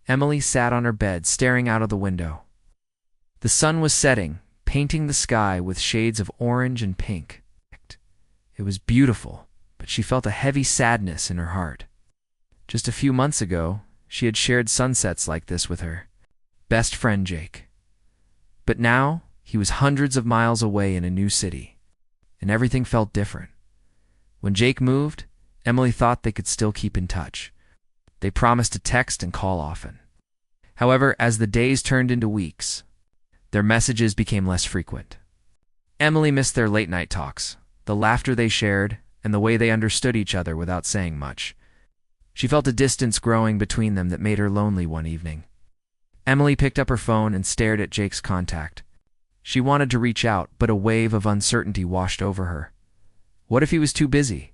Emily sat on her bed, staring out of the window. The sun was setting, painting the sky with shades of orange and pink. It was beautiful, but she felt a heavy sadness in her heart. Just a few months ago, she had shared sunsets like this with her best friend Jake. But now, he was hundreds of miles away in a new city, and everything felt different. When Jake moved, Emily thought they could still keep in touch. They promised to text and call often. However, as the days turned into weeks, their messages became less frequent. Emily missed their late-night talks, the laughter they shared, and the way they understood each other without saying much. She felt a distance growing between them that made her lonely one evening. Emily picked up her phone and stared at Jake's contact. She wanted to reach out, but a wave of uncertainty washed over her. What if he was too busy?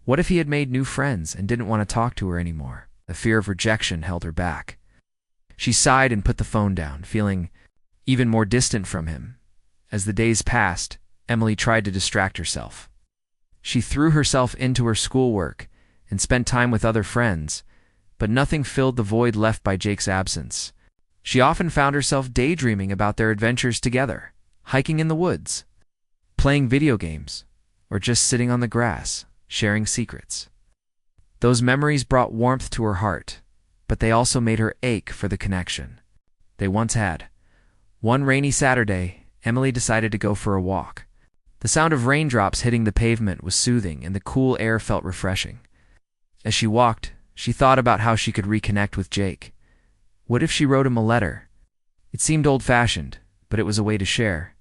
What if he had made new friends and didn't want to talk to her anymore? The fear of rejection held her back. She sighed and put the phone down, feeling even more distant from him. As the days passed, Emily tried to distract herself. She threw herself into her schoolwork and spent time with other friends, but nothing filled the void left by Jake's absence. She often found herself daydreaming about their adventures together, hiking in the woods, playing video games, or just sitting on the grass, sharing secrets. Those memories brought warmth to her heart, but they also made her ache for the connection they once had. One rainy Saturday, Emily decided to go for a walk. The sound of raindrops hitting the pavement was soothing, and the cool air felt refreshing. As she walked, she thought about how she could reconnect with Jake. What if she wrote him a letter? It seemed old-fashioned, but it was a way to share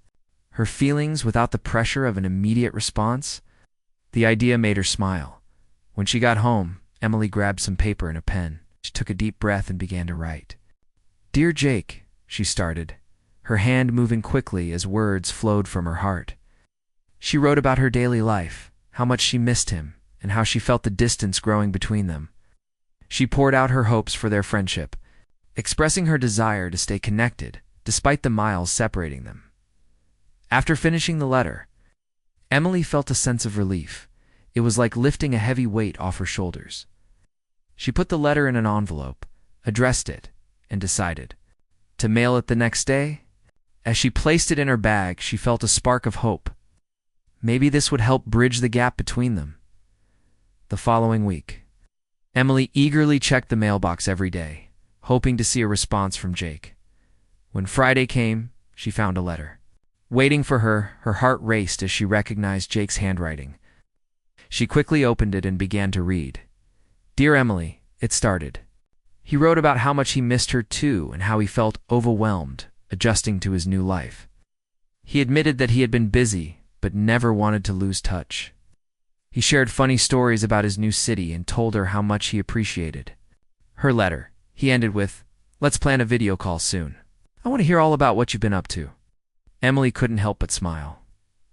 her feelings without the pressure of an immediate response. The idea made her smile. When she got home, Emily grabbed some paper and a pen. She took a deep breath and began to write. "Dear Jake," she started, her hand moving quickly as words flowed from her heart. She wrote about her daily life, how much she missed him, and how she felt the distance growing between them. She poured out her hopes for their friendship, expressing her desire to stay connected despite the miles separating them. After finishing the letter, Emily felt a sense of relief. It was like lifting a heavy weight off her shoulders. She put the letter in an envelope, addressed it, and decided to mail it the next day. As she placed it in her bag, she felt a spark of hope. Maybe this would help bridge the gap between them. The following week, Emily eagerly checked the mailbox every day, hoping to see a response from Jake. When Friday came, she found a letter. Waiting for her, her heart raced as she recognized Jake's handwriting. She quickly opened it and began to read. "Dear Emily," it started. He wrote about how much he missed her too and how he felt overwhelmed, adjusting to his new life. He admitted that he had been busy, but never wanted to lose touch. He shared funny stories about his new city and told her how much he appreciated her letter. He ended with, "Let's plan a video call soon. I want to hear all about what you've been up to." Emily couldn't help but smile.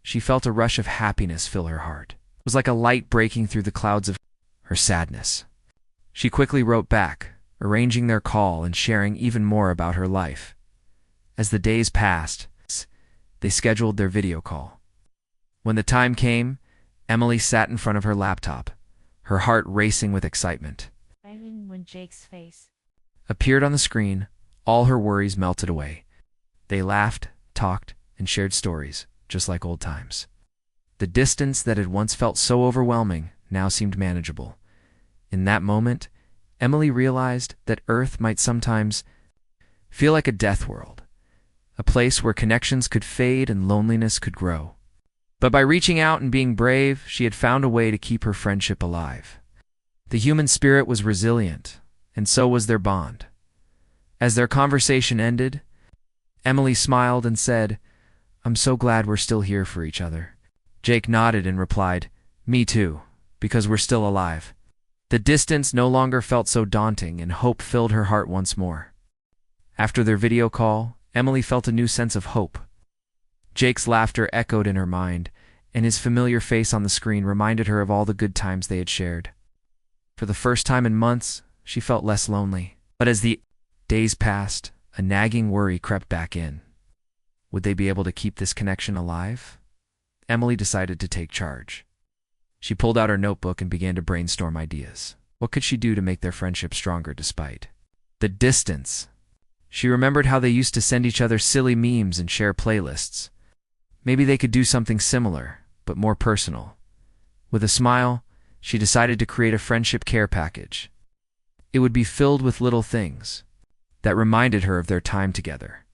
She felt a rush of happiness fill her heart. It was like a light breaking through the clouds of her sadness. She quickly wrote back, arranging their call and sharing even more about her life. As the days passed, they scheduled their video call. When the time came, Emily sat in front of her laptop, her heart racing with excitement. When Jake's face appeared on the screen, all her worries melted away. They laughed, talked, and shared stories, just like old times. The distance that had once felt so overwhelming now seemed manageable. In that moment, Emily realized that Earth might sometimes feel like a death world, a place where connections could fade and loneliness could grow. But by reaching out and being brave, she had found a way to keep her friendship alive. The human spirit was resilient, and so was their bond. As their conversation ended, Emily smiled and said, "I'm so glad we're still here for each other." Jake nodded and replied, "Me too, because we're still alive." The distance no longer felt so daunting, and hope filled her heart once more. After their video call, Emily felt a new sense of hope. Jake's laughter echoed in her mind, and his familiar face on the screen reminded her of all the good times they had shared. For the first time in months, she felt less lonely. But as the days passed, a nagging worry crept back in. Would they be able to keep this connection alive? Emily decided to take charge. She pulled out her notebook and began to brainstorm ideas. What could she do to make their friendship stronger despite The distance. She remembered how they used to send each other silly memes and share playlists. Maybe they could do something similar, but more personal. With a smile, she decided to create a friendship care package. It would be filled with little things that reminded her of their time together.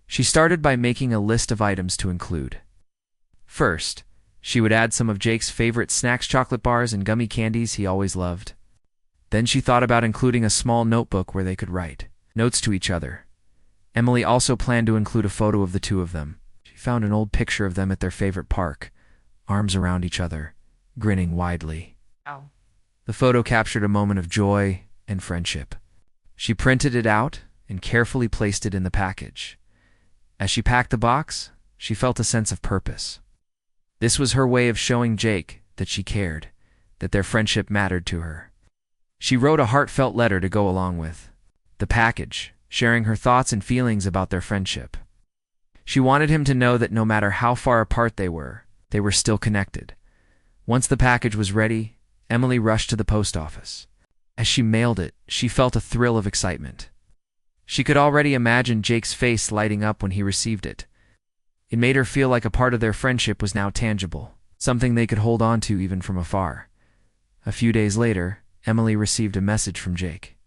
She started by making a list of items to include. First, she would add some of Jake's favorite snacks, chocolate bars and gummy candies he always loved. Then she thought about including a small notebook where they could write notes to each other. Emily also planned to include a photo of the two of them. She found an old picture of them at their favorite park, arms around each other, grinning widely. Oh. The photo captured a moment of joy and friendship. She printed it out and carefully placed it in the package. As she packed the box, she felt a sense of purpose. This was her way of showing Jake that she cared, that their friendship mattered to her. She wrote a heartfelt letter to go along with the package, sharing her thoughts and feelings about their friendship. She wanted him to know that no matter how far apart they were still connected. Once the package was ready, Emily rushed to the post office. As she mailed it, she felt a thrill of excitement. She could already imagine Jake's face lighting up when he received it. It made her feel like a part of their friendship was now tangible, something they could hold on to even from afar. A few days later, Emily received a message from Jake.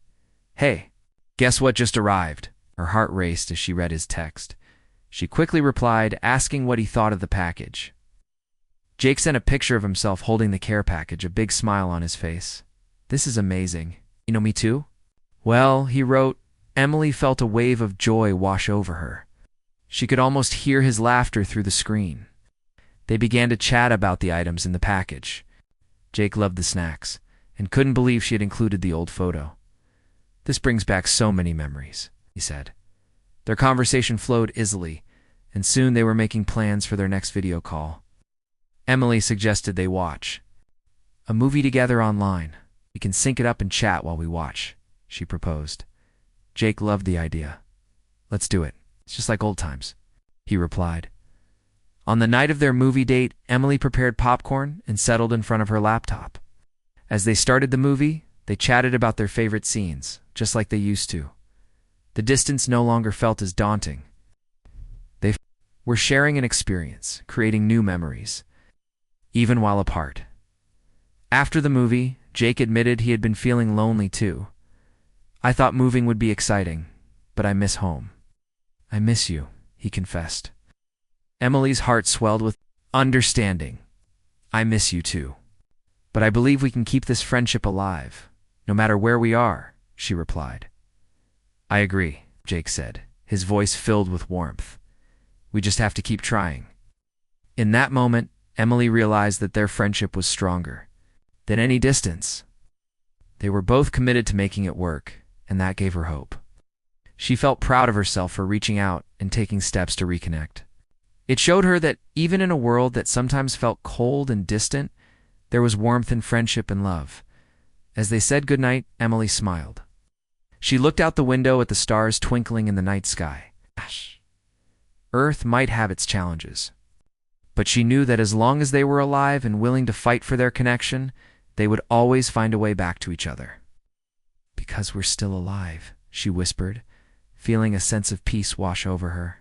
"Hey, guess what just arrived?" Her heart raced as she read his text. She quickly replied, asking what he thought of the package. Jake sent a picture of himself holding the care package, a big smile on his face. "This is amazing. You know me too?" "Well," he wrote. Emily felt a wave of joy wash over her. She could almost hear his laughter through the screen. They began to chat about the items in the package. Jake loved the snacks and couldn't believe she had included the old photo. "This brings back so many memories," he said. Their conversation flowed easily, and soon they were making plans for their next video call. Emily suggested they watch a movie together online. "We can sync it up and chat while we watch," she proposed. Jake loved the idea. "Let's do it. It's just like old times," he replied. On the night of their movie date, Emily prepared popcorn and settled in front of her laptop. As they started the movie, they chatted about their favorite scenes, just like they used to. The distance no longer felt as daunting. They were sharing an experience, creating new memories, even while apart. After the movie, Jake admitted he had been feeling lonely too. "I thought moving would be exciting, but I miss home." "I miss you," he confessed. Emily's heart swelled with understanding. "I miss you too. But I believe we can keep this friendship alive, no matter where we are," she replied. "I agree," Jake said, his voice filled with warmth. "We just have to keep trying." In that moment, Emily realized that their friendship was stronger than any distance. They were both committed to making it work, and that gave her hope. She felt proud of herself for reaching out and taking steps to reconnect. It showed her that even in a world that sometimes felt cold and distant, there was warmth in friendship and love. As they said goodnight, Emily smiled. She looked out the window at the stars twinkling in the night sky. Earth might have its challenges, but she knew that as long as they were alive and willing to fight for their connection, they would always find a way back to each other. "Because we're still alive," she whispered, feeling a sense of peace wash over her.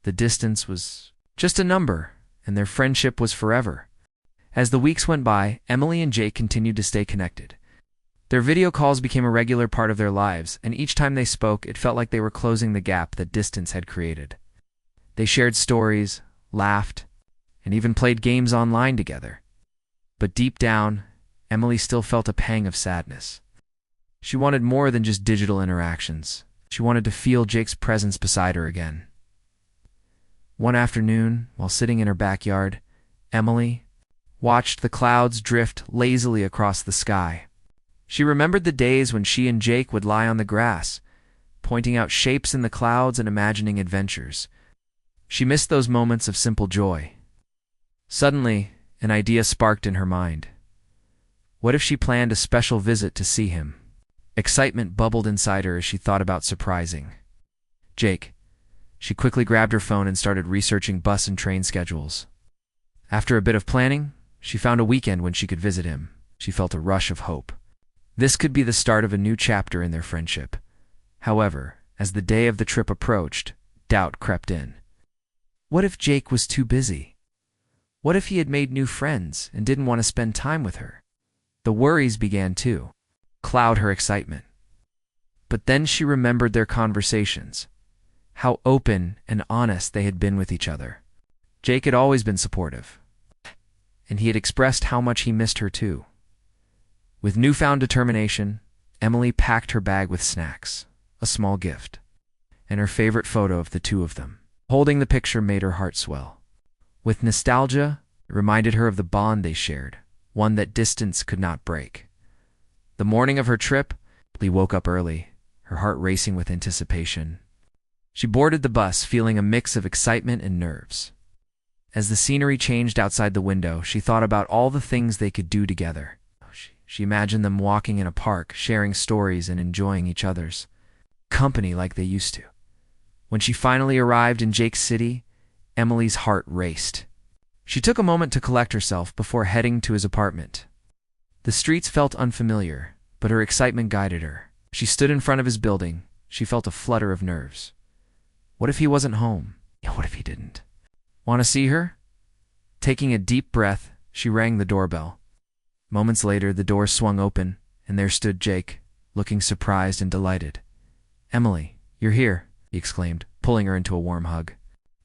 The distance was just a number, and their friendship was forever. As the weeks went by, Emily and Jake continued to stay connected. Their video calls became a regular part of their lives, and each time they spoke, it felt like they were closing the gap that distance had created. They shared stories, laughed, and even played games online together. But deep down, Emily still felt a pang of sadness. She wanted more than just digital interactions. She wanted to feel Jake's presence beside her again. One afternoon, while sitting in her backyard, Emily watched the clouds drift lazily across the sky. She remembered the days when she and Jake would lie on the grass, pointing out shapes in the clouds and imagining adventures. She missed those moments of simple joy. Suddenly, an idea sparked in her mind. What if she planned a special visit to see him? Excitement bubbled inside her as she thought about surprising Jake. She quickly grabbed her phone and started researching bus and train schedules. After a bit of planning, she found a weekend when she could visit him. She felt a rush of hope. This could be the start of a new chapter in their friendship. However, as the day of the trip approached, doubt crept in. What if Jake was too busy? What if he had made new friends and didn't want to spend time with her? The worries began to cloud her excitement. But then she remembered their conversations, how open and honest they had been with each other. Jake had always been supportive, and he had expressed how much he missed her too. With newfound determination, Emily packed her bag with snacks, a small gift, and her favorite photo of the two of them. Holding the picture made her heart swell. With nostalgia, it reminded her of the bond they shared, one that distance could not break. The morning of her trip, Lee woke up early, her heart racing with anticipation. She boarded the bus, feeling a mix of excitement and nerves. As the scenery changed outside the window, she thought about all the things they could do together. She imagined them walking in a park, sharing stories and enjoying each other's company like they used to. When she finally arrived in Jake's city, Emily's heart raced. She took a moment to collect herself before heading to his apartment. The streets felt unfamiliar, but her excitement guided her. She stood in front of his building. She felt a flutter of nerves. What if he wasn't home? What if he didn't? Want to see her? Taking a deep breath, she rang the doorbell. Moments later, the door swung open, and there stood Jake, looking surprised and delighted. "Emily, you're here," he exclaimed, pulling her into a warm hug.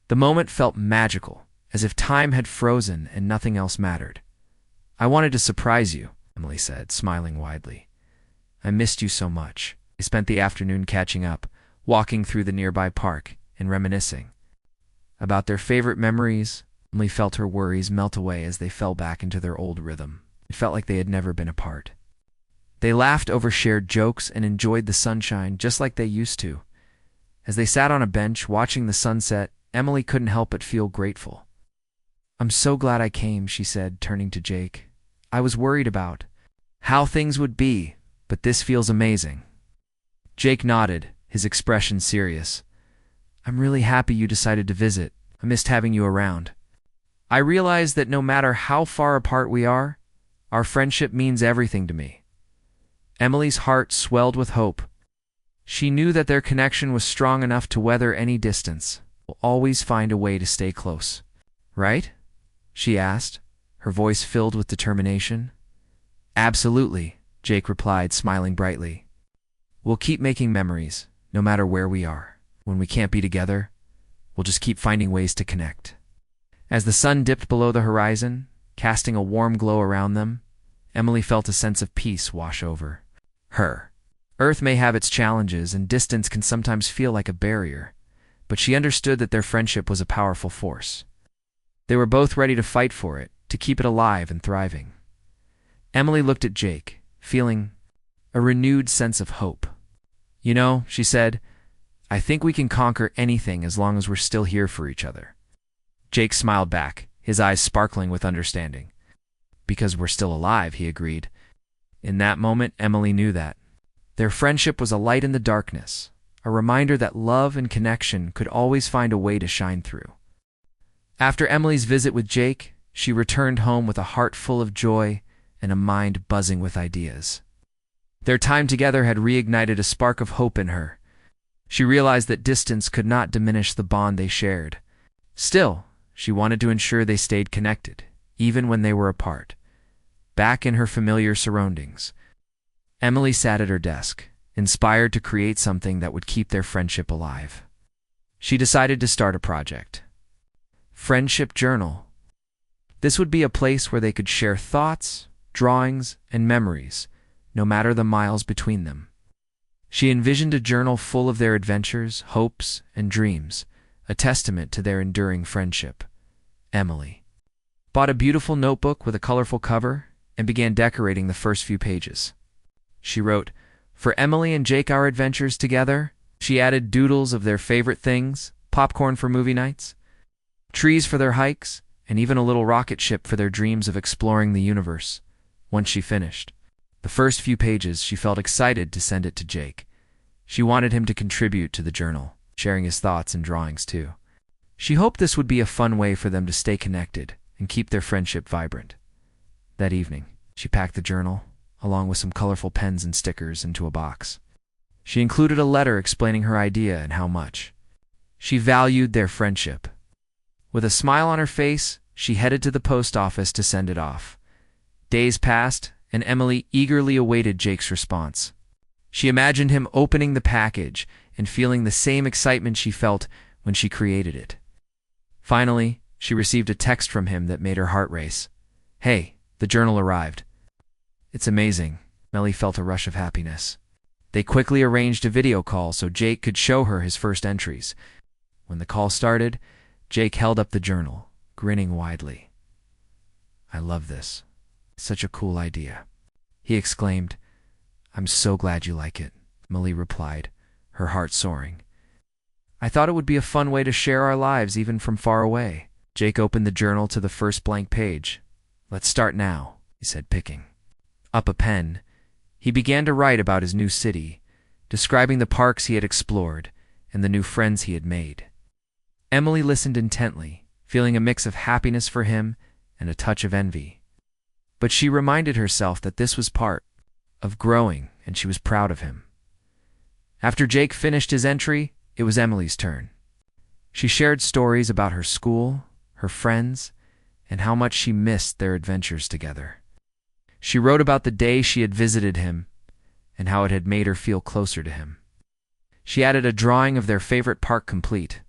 The moment felt magical, as if time had frozen and nothing else mattered. "I wanted to surprise you," Emily said, smiling widely. "I missed you so much." They spent the afternoon catching up, walking through the nearby park, and reminiscing. About their favorite memories, Emily felt her worries melt away as they fell back into their old rhythm. It felt like they had never been apart. They laughed over shared jokes and enjoyed the sunshine just like they used to. As they sat on a bench watching the sunset, Emily couldn't help but feel grateful. "I'm so glad I came," she said, turning to Jake. "I was worried about how things would be, but this feels amazing." Jake nodded, his expression serious. "I'm really happy you decided to visit. I missed having you around. I realize that no matter how far apart we are, our friendship means everything to me." Emily's heart swelled with hope. She knew that their connection was strong enough to weather any distance. "We'll always find a way to stay close. Right?" she asked, her voice filled with determination. "Absolutely," Jake replied, smiling brightly. "We'll keep making memories, no matter where we are. When we can't be together, we'll just keep finding ways to connect." As the sun dipped below the horizon, casting a warm glow around them, Emily felt a sense of peace wash over her. Earth may have its challenges, and distance can sometimes feel like a barrier, but she understood that their friendship was a powerful force. They were both ready to fight for it, to keep it alive and thriving. Emily looked at Jake, feeling a renewed sense of hope. "You know," she said, "I think we can conquer anything as long as we're still here for each other." Jake smiled back, his eyes sparkling with understanding. "Because we're still alive," he agreed. In that moment, Emily knew that. Their friendship was a light in the darkness, a reminder that love and connection could always find a way to shine through. After Emily's visit with Jake, she returned home with a heart full of joy and a mind buzzing with ideas. Their time together had reignited a spark of hope in her. She realized that distance could not diminish the bond they shared. Still, she wanted to ensure they stayed connected, even when they were apart. Back in her familiar surroundings, Emily sat at her desk, inspired to create something that would keep their friendship alive. She decided to start a project. Friendship Journal. This would be a place where they could share thoughts, drawings, and memories, no matter the miles between them. She envisioned a journal full of their adventures, hopes, and dreams, a testament to their enduring friendship. Emily bought a beautiful notebook with a colorful cover and began decorating the first few pages. She wrote, "For Emily and Jake, our adventures together." She added doodles of their favorite things, popcorn for movie nights, trees for their hikes, and even a little rocket ship for their dreams of exploring the universe. Once she finished the first few pages, she felt excited to send it to Jake. She wanted him to contribute to the journal, sharing his thoughts and drawings too. She hoped this would be a fun way for them to stay connected and keep their friendship vibrant. That evening, she packed the journal, along with some colorful pens and stickers, into a box. She included a letter explaining her idea and how much she valued their friendship. With a smile on her face, she headed to the post office to send it off. Days passed, and Emily eagerly awaited Jake's response. She imagined him opening the package and feeling the same excitement she felt when she created it. Finally, she received a text from him that made her heart race. "Hey, the journal arrived." "It's amazing." Emily felt a rush of happiness. They quickly arranged a video call so Jake could show her his first entries. When the call started, Jake held up the journal, grinning widely. "I love this. Such a cool idea," he exclaimed. "I'm so glad you like it," Emily replied, her heart soaring. "I thought it would be a fun way to share our lives even from far away." Jake opened the journal to the first blank page. "Let's start now," he said, picking up a pen. He began to write about his new city, describing the parks he had explored and the new friends he had made. Emily listened intently, feeling a mix of happiness for him and a touch of envy. But she reminded herself that this was part of growing, and she was proud of him. After Jake finished his entry, it was Emily's turn. She shared stories about her school, her friends, and how much she missed their adventures together. She wrote about the day she had visited him and how it had made her feel closer to him. She added a drawing of their favorite park complete.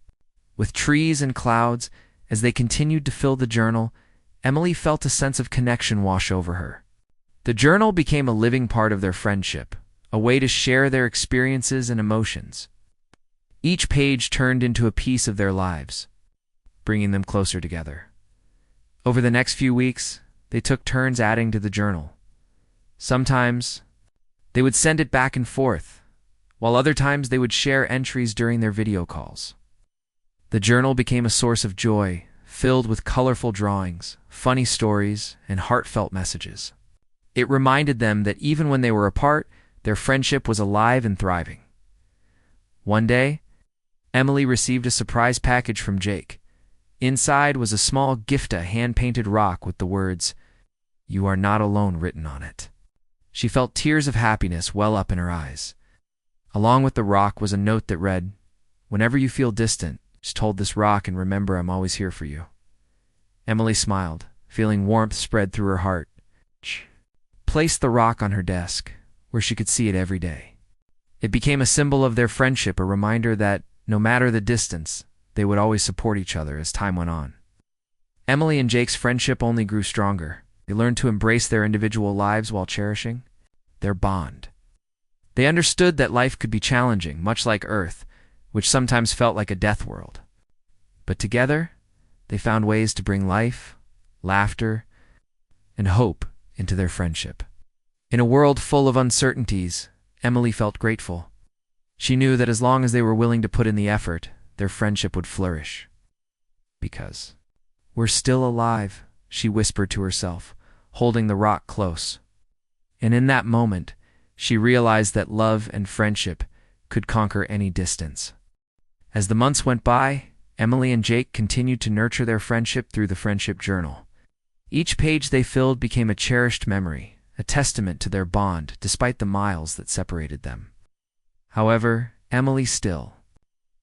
With trees and clouds, as they continued to fill the journal, Emily felt a sense of connection wash over her. The journal became a living part of their friendship, a way to share their experiences and emotions. Each page turned into a piece of their lives, bringing them closer together. Over the next few weeks, they took turns adding to the journal. Sometimes, they would send it back and forth, while other times they would share entries during their video calls. The journal became a source of joy, filled with colorful drawings, funny stories, and heartfelt messages. It reminded them that even when they were apart, their friendship was alive and thriving. One day, Emily received a surprise package from Jake. Inside was a small gift, a hand-painted rock with the words, "You are not alone," written on it. She felt tears of happiness well up in her eyes. Along with the rock was a note that read, "Whenever you feel distant, just hold this rock and remember I'm always here for you." Emily smiled, feeling warmth spread through her heart. She placed the rock on her desk, where she could see it every day. It became a symbol of their friendship, a reminder that, no matter the distance, they would always support each other as time went on. Emily and Jake's friendship only grew stronger. They learned to embrace their individual lives while cherishing their bond. They understood that life could be challenging, much like Earth, which sometimes felt like a death world. But together, they found ways to bring life, laughter, and hope into their friendship. In a world full of uncertainties, Emily felt grateful. She knew that as long as they were willing to put in the effort, their friendship would flourish. "Because we're still alive," she whispered to herself, holding the rock close. And in that moment, she realized that love and friendship could conquer any distance. As the months went by, Emily and Jake continued to nurture their friendship through the friendship journal. Each page they filled became a cherished memory, a testament to their bond despite the miles that separated them. However, Emily still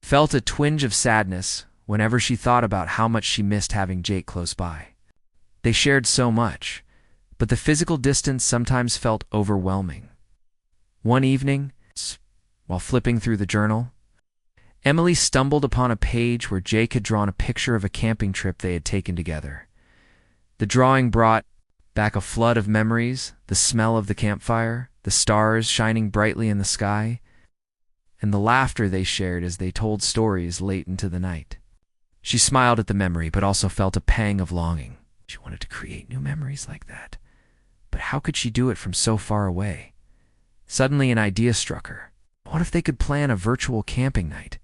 felt a twinge of sadness whenever she thought about how much she missed having Jake close by. They shared so much, but the physical distance sometimes felt overwhelming. One evening, while flipping through the journal, Emily stumbled upon a page where Jake had drawn a picture of a camping trip they had taken together. The drawing brought back a flood of memories, the smell of the campfire, the stars shining brightly in the sky, and the laughter they shared as they told stories late into the night. She smiled at the memory, but also felt a pang of longing. She wanted to create new memories like that. But how could she do it from so far away? Suddenly an idea struck her. What if they could plan a virtual camping night?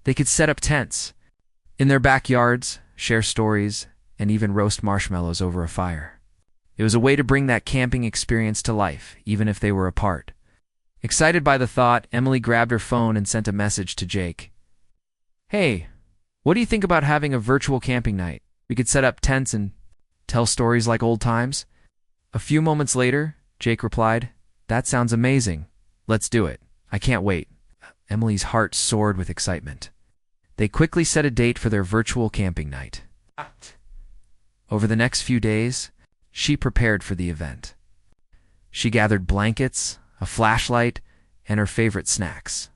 They could set up tents in their backyards, share stories, and even roast marshmallows over a fire. It was a way to bring that camping experience to life, even if they were apart. Excited by the thought, Emily grabbed her phone and sent a message to Jake. "Hey, what do you think about having a virtual camping night? We could set up tents and tell stories like old times." A few moments later, Jake replied. That sounds amazing. Let's do it. I can't wait. Emily's heart soared with excitement. They quickly set a date for their virtual camping night. Over the next few days, she prepared for the event. She gathered blankets, a flashlight, and her favorite snacks.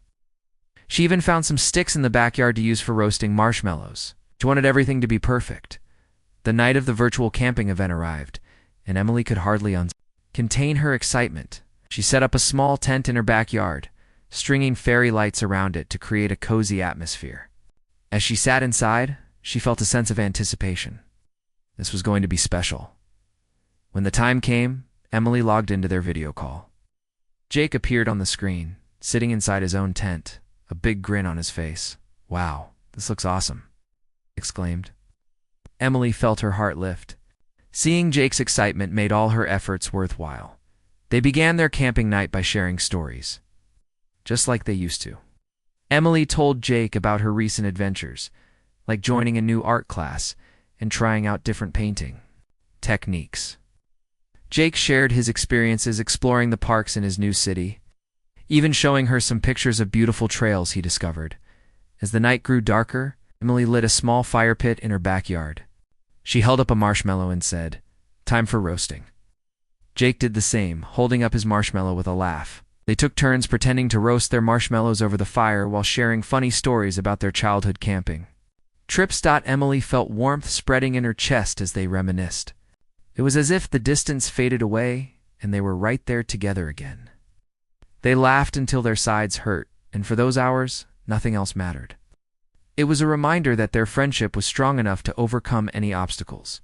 She even found some sticks in the backyard to use for roasting marshmallows. She wanted everything to be perfect. The night of the virtual camping event arrived, and Emily could hardly contain her excitement. She set up a small tent in her backyard, stringing fairy lights around it to create a cozy atmosphere. As she sat inside, she felt a sense of anticipation. This was going to be special. When the time came, Emily logged into their video call. Jake appeared on the screen, sitting inside his own tent, a big grin on his face. "Wow, this looks awesome," he exclaimed. Emily felt her heart lift. Seeing Jake's excitement made all her efforts worthwhile. They began their camping night by sharing stories, just like they used to. Emily told Jake about her recent adventures, like joining a new art class and trying out different painting techniques. Jake shared his experiences exploring the parks in his new city, even showing her some pictures of beautiful trails he discovered. As the night grew darker, Emily lit a small fire pit in her backyard. She held up a marshmallow and said, "Time for roasting." Jake did the same, holding up his marshmallow with a laugh. They took turns pretending to roast their marshmallows over the fire while sharing funny stories about their childhood camping. Emily felt warmth spreading in her chest as they reminisced. It was as if the distance faded away and they were right there together again. They laughed until their sides hurt, and for those hours, nothing else mattered. It was a reminder that their friendship was strong enough to overcome any obstacles.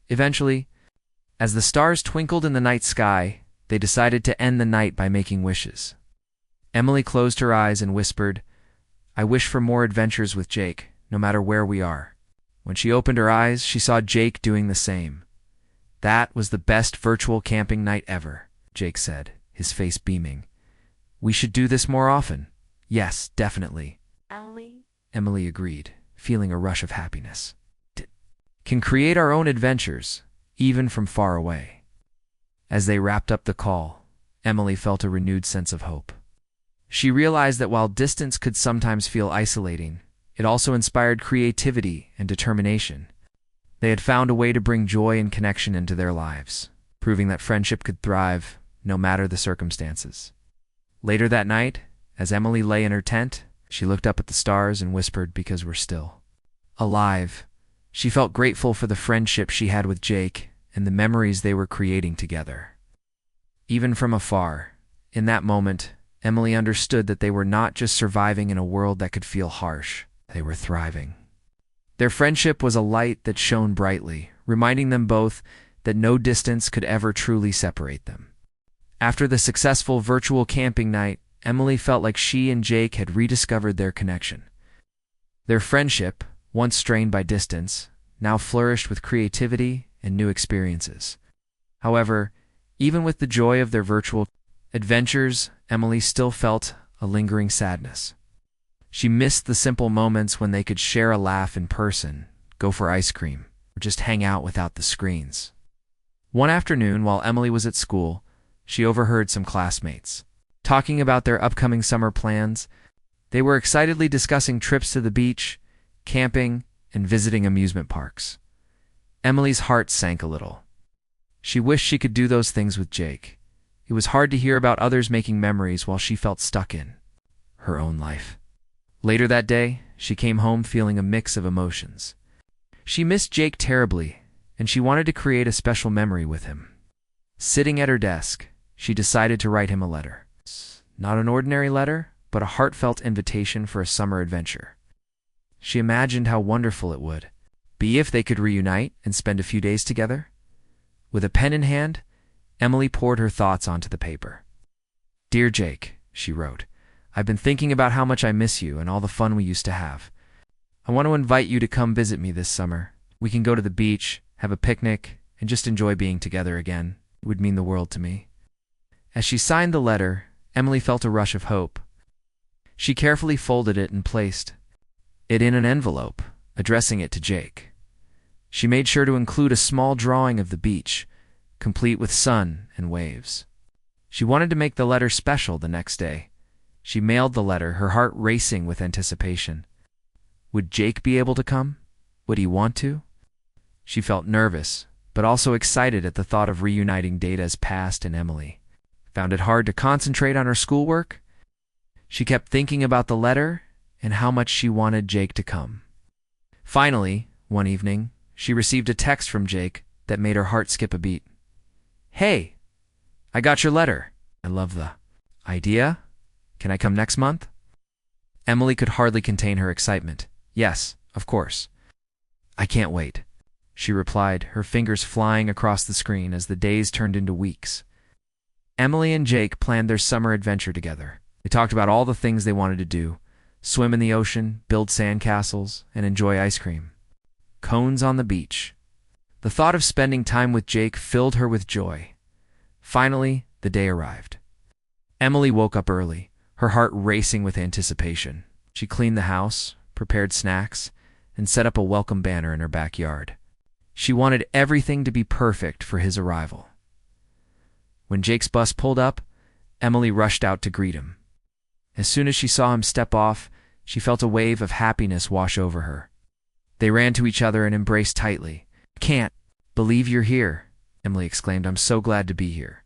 Eventually, as the stars twinkled in the night sky, they decided to end the night by making wishes. Emily closed her eyes and whispered, "I wish for more adventures with Jake, no matter where we are." When she opened her eyes, she saw Jake doing the same. "That was the best virtual camping night ever," Jake said, his face beaming. "We should do this more often." "Yes, definitely," Emily agreed, feeling a rush of happiness. Can create our own adventures, even from far away. As they wrapped up the call, Emily felt a renewed sense of hope. She realized that while distance could sometimes feel isolating, it also inspired creativity and determination. They had found a way to bring joy and connection into their lives, proving that friendship could thrive no matter the circumstances. Later that night, as Emily lay in her tent, she looked up at the stars and whispered, "Because we're still alive." She felt grateful for the friendship she had with Jake and the memories they were creating together. Even from afar, in that moment, Emily understood that they were not just surviving in a world that could feel harsh, they were thriving. Their friendship was a light that shone brightly, reminding them both that no distance could ever truly separate them. After the successful virtual camping night, Emily felt like she and Jake had rediscovered their connection. Their friendship, once strained by distance, now flourished with creativity and new experiences. However, even with the joy of their virtual adventures, Emily still felt a lingering sadness. She missed the simple moments when they could share a laugh in person, go for ice cream, or just hang out without the screens. One afternoon, while Emily was at school, she overheard some classmates talking about their upcoming summer plans. They were excitedly discussing trips to the beach, camping, and visiting amusement parks. Emily's heart sank a little. She wished she could do those things with Jake. It was hard to hear about others making memories while she felt stuck in her own life. Later that day, she came home feeling a mix of emotions. She missed Jake terribly, and she wanted to create a special memory with him. Sitting at her desk, she decided to write him a letter. Not an ordinary letter, but a heartfelt invitation for a summer adventure. She imagined how wonderful it would be if they could reunite and spend a few days together. With a pen in hand, Emily poured her thoughts onto the paper. "Dear Jake," she wrote, "I've been thinking about how much I miss you and all the fun we used to have. I want to invite you to come visit me this summer. We can go to the beach, have a picnic, and just enjoy being together again. It would mean the world to me." As she signed the letter, Emily felt a rush of hope. She carefully folded it and placed it in an envelope, addressing it to Jake. She made sure to include a small drawing of the beach, complete with sun and waves. She wanted to make the letter special the next day. She mailed the letter, her heart racing with anticipation. Would Jake be able to come? Would he want to? She felt nervous, but also excited at the thought of reuniting Data's past and Emily. Found it hard to concentrate on her schoolwork. She kept thinking about the letter and how much she wanted Jake to come. Finally, one evening, she received a text from Jake that made her heart skip a beat. "Hey, I got your letter. I love the idea. Can I come next month?" Emily could hardly contain her excitement. "Yes, of course. I can't wait," she replied, her fingers flying across the screen as the days turned into weeks. Emily and Jake planned their summer adventure together. They talked about all the things they wanted to do: swim in the ocean, build sandcastles, and enjoy ice cream. Cones on the beach. The thought of spending time with Jake filled her with joy. Finally, the day arrived. Emily woke up early, her heart racing with anticipation. She cleaned the house, prepared snacks, and set up a welcome banner in her backyard. She wanted everything to be perfect for his arrival. When Jake's bus pulled up, Emily rushed out to greet him. As soon as she saw him step off, she felt a wave of happiness wash over her. They ran to each other and embraced tightly. "Can't believe you're here," Emily exclaimed. "I'm so glad to be here."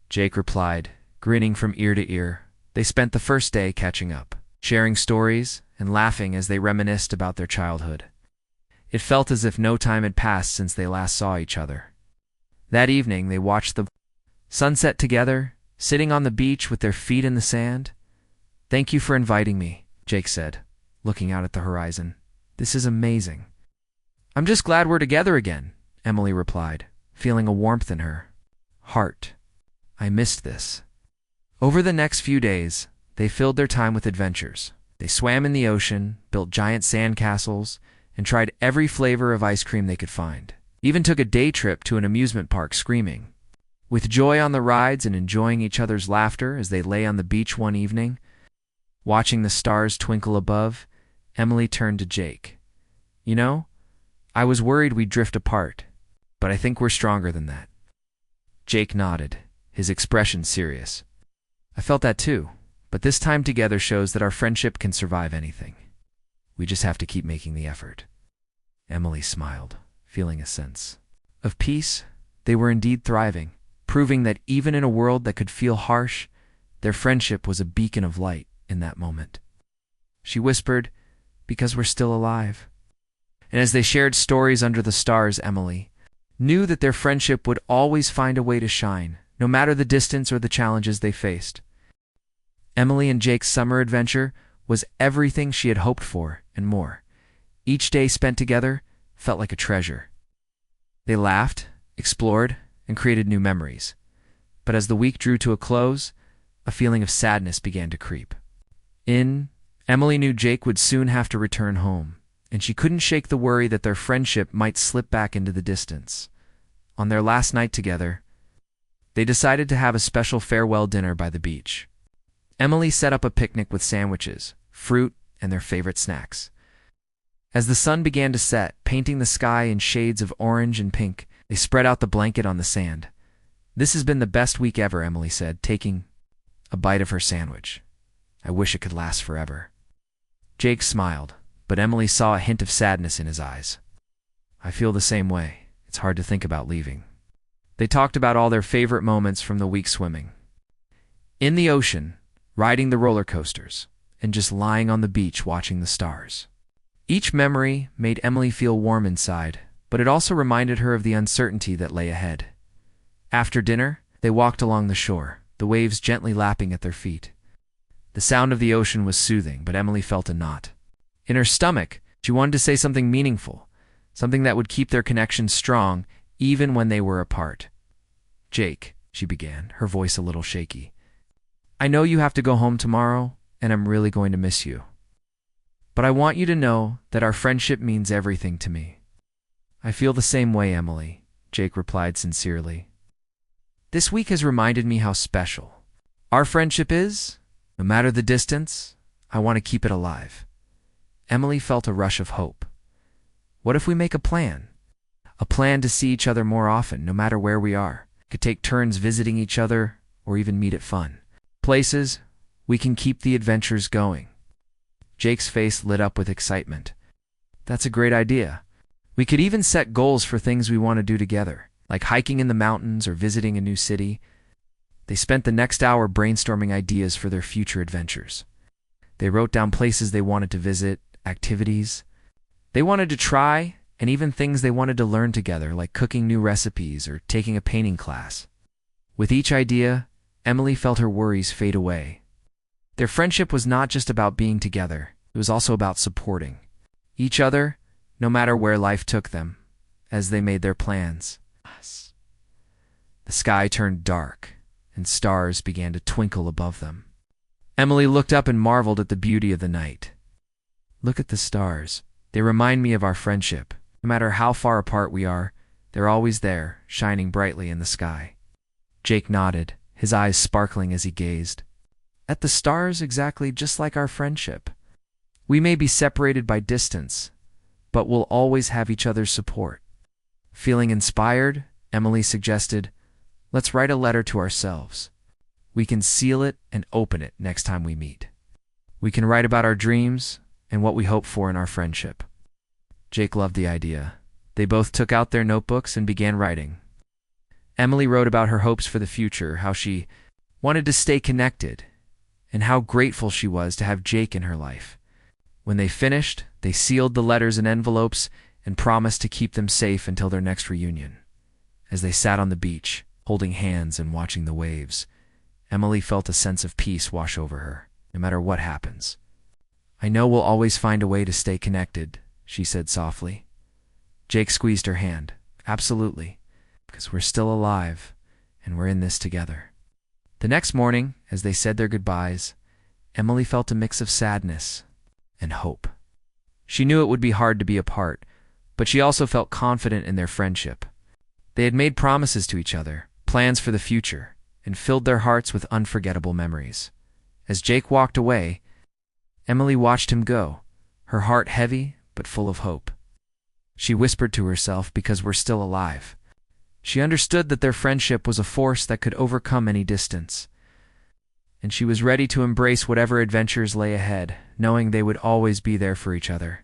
Jake replied, grinning from ear to ear. They spent the first day catching up, sharing stories and laughing as they reminisced about their childhood. It felt as if no time had passed since they last saw each other. That evening, they watched the sunset together, sitting on the beach with their feet in the sand. "Thank you for inviting me," Jake said, looking out at the horizon. "This is amazing." "I'm just glad we're together again," Emily replied, feeling a warmth in her heart. "I missed this." Over the next few days, they filled their time with adventures. They swam in the ocean, built giant sandcastles, and tried every flavor of ice cream they could find. Even took a day trip to an amusement park screaming. With joy on the rides and enjoying each other's laughter as they lay on the beach one evening, watching the stars twinkle above, Emily turned to Jake. "You know, I was worried we'd drift apart, but I think we're stronger than that." Jake nodded, his expression serious. "I felt that too, but this time together shows that our friendship can survive anything. We just have to keep making the effort." Emily smiled, feeling a sense of peace. They were indeed thriving, proving that even in a world that could feel harsh, their friendship was a beacon of light in that moment. She whispered, "Because we're still alive." And as they shared stories under the stars, Emily knew that their friendship would always find a way to shine, no matter the distance or the challenges they faced. Emily and Jake's summer adventure was everything she had hoped for and more. Each day spent together felt like a treasure. They laughed, explored, and created new memories. But as the week drew to a close, a feeling of sadness began to creep in. Emily knew Jake would soon have to return home, and she couldn't shake the worry that their friendship might slip back into the distance. On their last night together, they decided to have a special farewell dinner by the beach. Emily set up a picnic with sandwiches, fruit, and their favorite snacks. As the sun began to set, painting the sky in shades of orange and pink, they spread out the blanket on the sand. "This has been the best week ever," Emily said, taking a bite of her sandwich. "I wish it could last forever." Jake smiled, but Emily saw a hint of sadness in his eyes. "I feel the same way. It's hard to think about leaving." They talked about all their favorite moments from the week swimming in the ocean, riding the roller coasters, and just lying on the beach watching the stars. Each memory made Emily feel warm inside, but it also reminded her of the uncertainty that lay ahead. After dinner, they walked along the shore, the waves gently lapping at their feet. The sound of the ocean was soothing, but Emily felt a knot in her stomach. She wanted to say something meaningful, something that would keep their connection strong even when they were apart. "Jake," she began, her voice a little shaky, "I know you have to go home tomorrow, and I'm really going to miss you. But I want you to know that our friendship means everything to me." "I feel the same way, Emily," Jake replied sincerely. "This week has reminded me how special our friendship is. No matter the distance, I want to keep it alive." Emily felt a rush of hope. "What if we make a plan? A plan to see each other more often, no matter where we are? Could take turns visiting each other, or even meet at fun places. We can keep the adventures going. Jake's face lit up with excitement. That's a great idea. We could even set goals for things we want to do together, like hiking in the mountains or visiting a new city. They spent the next hour brainstorming ideas for their future adventures. They wrote down places they wanted to visit, activities they wanted to try, and even things they wanted to learn together, like cooking new recipes or taking a painting class. With each idea, Emily felt her worries fade away. Their friendship was not just about being together, it was also about supporting each other, no matter where life took them, as they made their plans. The sky turned dark, and stars began to twinkle above them. Emily looked up and marveled at the beauty of the night. Look at the stars. They remind me of our friendship. No matter how far apart we are, they're always there, shining brightly in the sky. Jake nodded, his eyes sparkling as he gazed at the stars, exactly just like our friendship. We may be separated by distance, but we'll always have each other's support. Feeling inspired, Emily suggested, let's write a letter to ourselves. We can seal it and open it next time we meet. We can write about our dreams and what we hope for in our friendship. Jake loved the idea. They both took out their notebooks and began writing. Emily wrote about her hopes for the future, how she wanted to stay connected, and how grateful she was to have Jake in her life. When they finished, they sealed the letters in envelopes and promised to keep them safe until their next reunion. As they sat on the beach, holding hands and watching the waves, Emily felt a sense of peace wash over her, no matter what happens. I know we'll always find a way to stay connected, she said softly. Jake squeezed her hand. Absolutely, because we're still alive, and we're in this together. The next morning, as they said their goodbyes, Emily felt a mix of sadness and hope. She knew it would be hard to be apart, but she also felt confident in their friendship. They had made promises to each other, plans for the future, and filled their hearts with unforgettable memories. As Jake walked away, Emily watched him go, her heart heavy but full of hope. She whispered to herself, because we're still alive. She understood that their friendship was a force that could overcome any distance, and she was ready to embrace whatever adventures lay ahead, knowing they would always be there for each other.